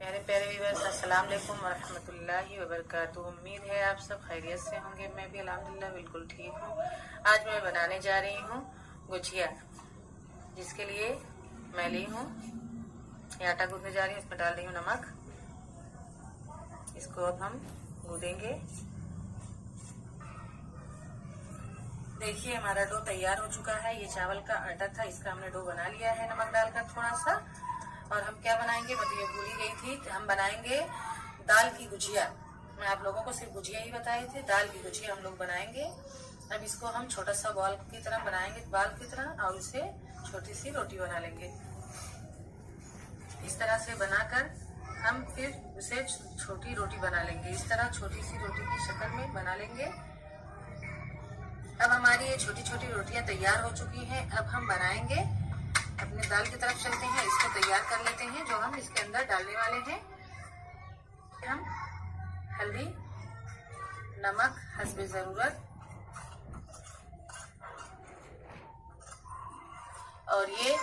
मेरे प्यारे व्यूअर्स, अस्सलाम वालेकुम वरहमतुल्लाहि वबरकातुहू। उम्मीद है आप सब खैरियत से होंगे। मैं भी अल्हम्दुलिल्लाह बिल्कुल ठीक हूँ। आज मैं बनाने जा रही हूँ गुजिया, जिसके लिए मैं ली हूँ ये आटा गूंदने जा रही हूँ। इसमें डाल रही हूँ नमक। इसको अब हम गूंदेंगे। देखिए हमारा डो तैयार हो चुका है। ये चावल का आटा था, इसका हमने डो बना लिया है नमक डालकर थोड़ा सा। और हम क्या बनाएंगे, मतलब ये भूल ही गई थी, हम बनाएंगे दाल की गुजिया। मैं आप लोगों को सिर्फ गुजिया ही बताए थे, दाल की गुजिया हम लोग बनाएंगे। अब इसको हम छोटा सा बॉल की तरह बनाएंगे, बाल की तरह, और इसे छोटी सी रोटी बना लेंगे। इस तरह से बनाकर हम फिर उसे छोटी रोटी बना लेंगे। इस तरह छोटी सी रोटी की शक्ल में बना लेंगे। अब हमारी ये छोटी छोटी रोटियां तैयार हो चुकी हैं। अब हम बनाएंगे, अपने दाल की तरफ चलते हैं। इसको तैयार कर लेते हैं जो हम इसके अंदर डालने वाले हैं। हम हल्दी, नमक हस्बे जरूरत, और ये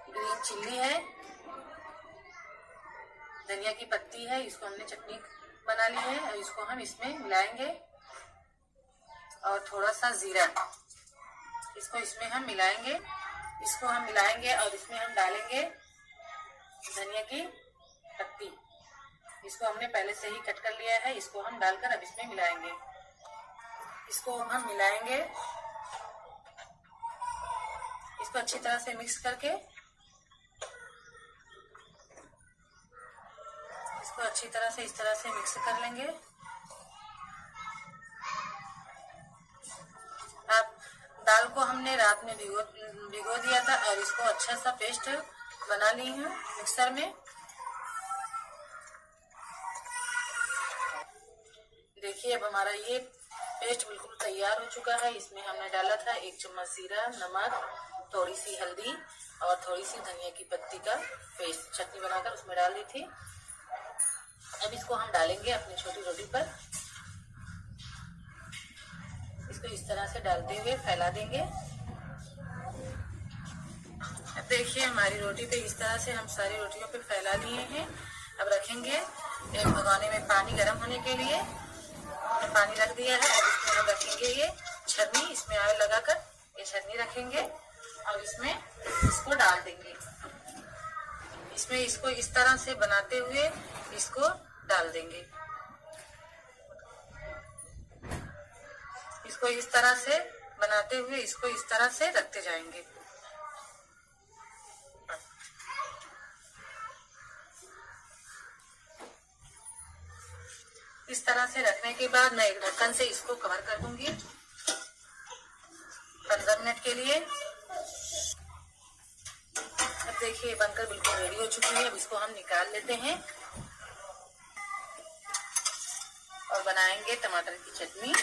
ग्रीन चिल्ली है, धनिया की पत्ती है, इसको हमने चटनी बना ली है और इसको हम इसमें मिलाएंगे। और थोड़ा सा जीरा, इसको इसमें हम मिलाएंगे। इसको हम मिलाएंगे और इसमें हम डालेंगे धनिया की पत्ती। इसको हमने पहले से ही कट कर लिया है। इसको हम डालकर अब इसमें मिलाएंगे। इसको हम मिलाएंगे, इसको अच्छी तरह से मिक्स करके, इसको अच्छी तरह से इस तरह से मिक्स कर लेंगे। दाल को हमने रात में भिगो दिया था और इसको अच्छा सा पेस्ट बना ली हूँ मिक्सर में। देखिए अब हमारा ये पेस्ट बिल्कुल तैयार हो चुका है। इसमें हमने डाला था 1 चम्मच जीरा, नमक, थोड़ी सी हल्दी और थोड़ी सी धनिया की पत्ती का पेस्ट चटनी बनाकर उसमें डाल दी थी। अब इसको हम डालेंगे अपनी छोटी रोटी पर। इसको इस तरह से डालते हुए फैला देंगे। अब देखिए हमारी रोटी पे इस तरह से हम सारी रोटियों पे फैला लिए हैं। अब रखेंगे एक भगोने में पानी गर्म होने के लिए। पानी रख दिया है और इसमें हम रखेंगे ये छन्नी। इसमें ऑयल लगाकर ये छन्नी रखेंगे और इसमें इसको डाल देंगे। इसमें इसको इस तरह से बनाते हुए इसको डाल देंगे। इसको इस तरह से बनाते हुए इसको इस तरह से रखते जाएंगे। इस तरह से रखने के बाद मैं एक ढक्कन से इसको कवर कर दूंगी 15 मिनट के लिए। अब देखिए बनकर बिल्कुल रेडी हो चुकी है। अब इसको हम निकाल लेते हैं और बनाएंगे टमाटर की चटनी।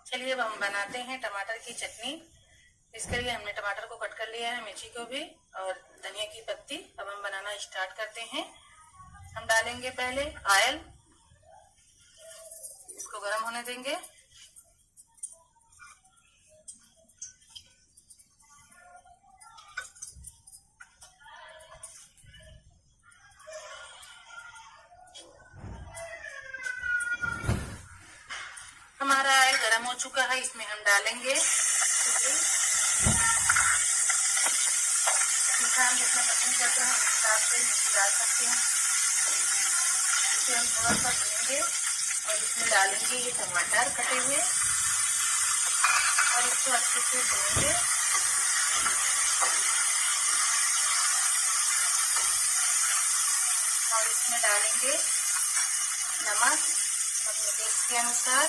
चलिए अब हम बनाते हैं टमाटर की चटनी। इसके लिए हमने टमाटर को कट कर लिया है, मिर्ची को भी और धनिया की पत्ती। अब हम बनाना स्टार्ट करते हैं। हम डालेंगे पहले ऑयल, इसको गर्म होने देंगे। हमारा ऑयल गर्म हो चुका है। इसमें हम डालेंगे मीठा, हम जितना पसंद करते हैं उस हिसाब से डाल सकते हैं। इसे हम थोड़ा सा भूनेंगे और इसमें डालेंगे ये टमाटर कटे हुए और इसको अच्छे से भूनेंगे। और इसमें डालेंगे नमक अपने टेस्ट के अनुसार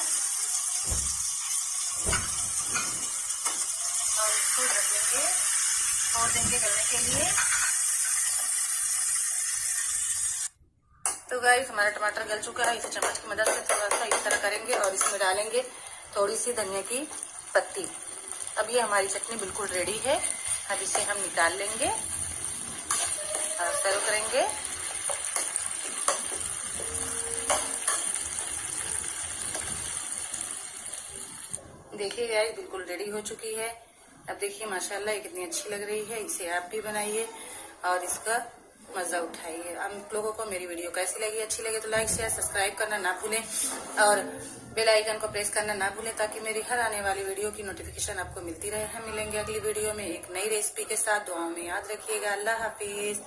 और इसको ढक देंगे, छोड़ देंगे गलने के लिए। तो गाइस हमारा टमाटर गल चुका है। इसे चम्मच की मदद से थोड़ा सा इस तरह करेंगे और इसमें डालेंगे थोड़ी सी धनिया की पत्ती। अब ये हमारी चटनी बिल्कुल रेडी है। अब इसे हम निकाल लेंगे और सर्व करेंगे। देखिए गाइस बिल्कुल रेडी हो चुकी है। अब देखिए माशाल्लाह ये कितनी अच्छी लग रही है। इसे आप भी बनाइए और इसका मजा उठाइए। आप लोगों को मेरी वीडियो कैसी लगी, अच्छी लगे तो लाइक शेयर सब्सक्राइब करना ना भूलें और बेल आइकन को प्रेस करना ना भूलें ताकि मेरी हर आने वाली वीडियो की नोटिफिकेशन आपको मिलती रहे। हम मिलेंगे अगली वीडियो में एक नई रेसिपी के साथ। दुआओं में याद रखिएगा। अल्लाह हाफिज।